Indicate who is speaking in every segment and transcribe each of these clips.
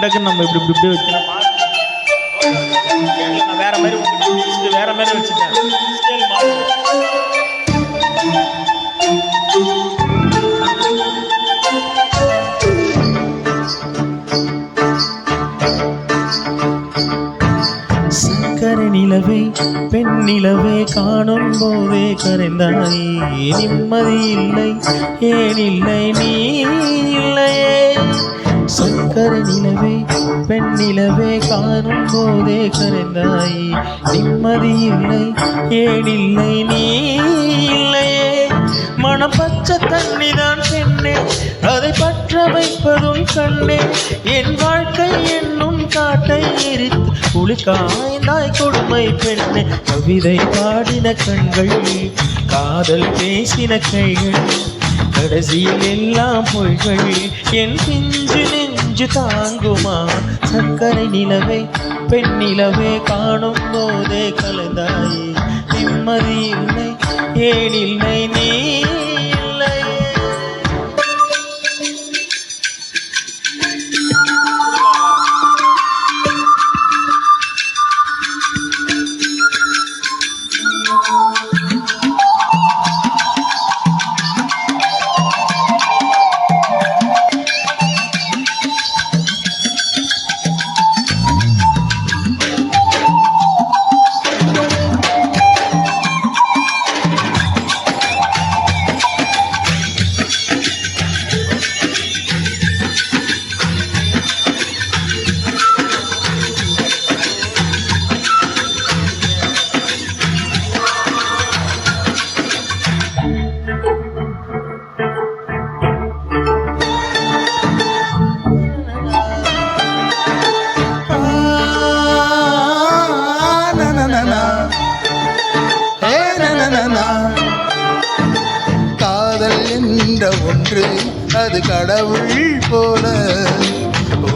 Speaker 1: டக்குன்னு நம்ம இப்படி இப்படி வச்சுக்கலாம். நான் வேற மாதிரி வேற மாதிரி வச்சுட்டேன். ஸ்கேல் மாறும். சக்கரை நிலவே பெண் நிலவே காணும் போதே கரைந்தாய். நிம்மதி இல்லை ஏன் இல்லை நீ இல்லையே. சக்கரை நிலவே பெண் நிலவே காணும் போதே கரைந்தாய். நிம்மதி இல்லை ஏன் இல்லை நீ இல்லையே. மனம் பச்சை தண்ணிதான் பெண்ணே, அதை பற்ற வைப்பதும் கண்ணே. என் வாழ்க்கை என்னும் காட்டை எரித்து குளிக்காய்ந்தாய் கொடுமை பெண்ணே. கவிதை பாடின கண்கள், காதல் பேசின கைகள், கடைசியில் எல்லாம் பொய்கள். என் பிஞ்சு நெஞ்சு தாங்குமா. சக்கரை நிலவே பெண் நிலவே காணும் போதே கலந்தாய். நிம்மதி இல்லை ஏன் இல்லை நீ இல்லை.
Speaker 2: காதல் என்ற ஒன்று அது கடவுள் போல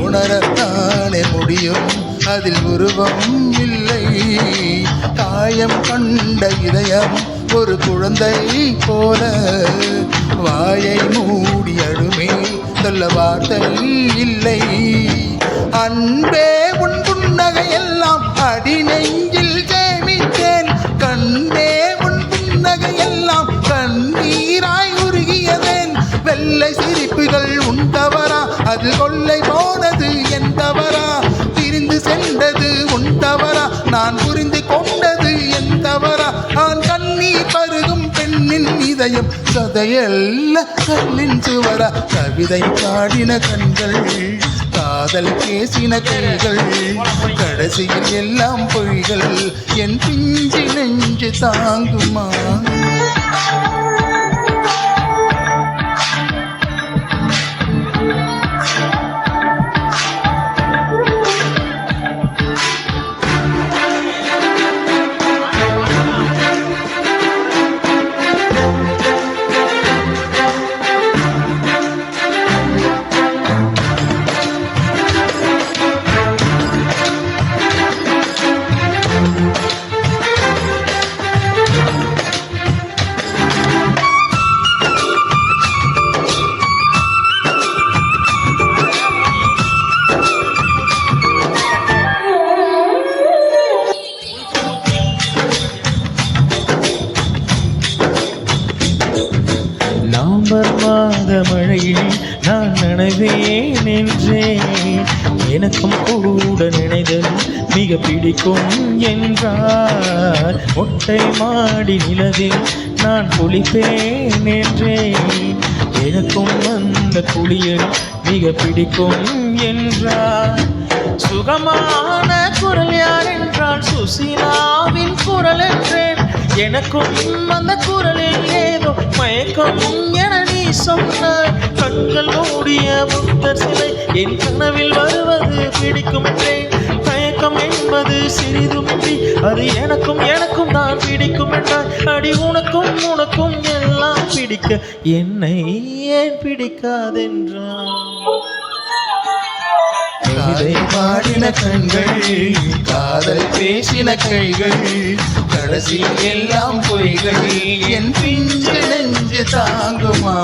Speaker 2: உணரத்தானே முடியும், அதில் உருவம் இல்லை. காயம் கண்ட இதயம் ஒரு குழந்தை போல வாயை மூடி அழுமே, சொல்ல வார்த்தை இல்லை. அன்பே உன் புன்னகை எல்லாம் அடி நெஞ்சில் சேமித்தேன். கண்ணே உன் புன்னகை எல்லாம் கண்ணீராய் உருகியதேன். வெள்ளை சிரிப்புகள் உன் தவறா, அது கொள்ளை போனது என் தவறா. பிரிந்து சென்றது உன் தவறா, நான் புரிந்து கொண்டது என் தவறா. நான் கண்ணீர் பருகும் பெண்ணின் இதயம் சதையல்ல கண்ணின் சுவரா. கவிதை பாடின கண்கள், காதல் பேசின கைகள், கடைசியில் எல்லாம் பொய்கள். என் பிஞ்சு நெஞ்சு தாங்குமா.
Speaker 1: நவம்பர் மாத மழையில் நான் நனைவேன் என்றேன். எனக்கும் கூட நினைதல் மிக பிடிக்கும் என்றார். மொட்டை மாடி நிலவில் நான் குளிப்பேன் என்றேன். எனக்கும் அந்த குளியல் மிக பிடிக்கும் என்றார். சுகமான குரல் யார் என்றால் சுசீலாவின் குரல் என்றேன். எனக்கும் அந்த குரலில் ஏதோ மயக்கம் என நீ சொன்னாய். கண்கள் மூடிய புத்தர் சிலை என் கனவில் வருவது பிடிக்கும் என்றேன். தயக்கம் என்பது சிறிதுமின்றி அது எனக்கும் எனக்கும் தான் பிடிக்கும் என்றாய். அடி உனக்கும் உனக்கும் எல்லாம் பிடிக்க என்னை ஏன் பிடிக்காதென்றான்.
Speaker 2: கவிதை பாடின கண்கள், காதல் பேசின கைகள், கடைசியில் எல்லாம் பொய்கள். என் பிஞ்சு நெஞ்சு தாங்குமா.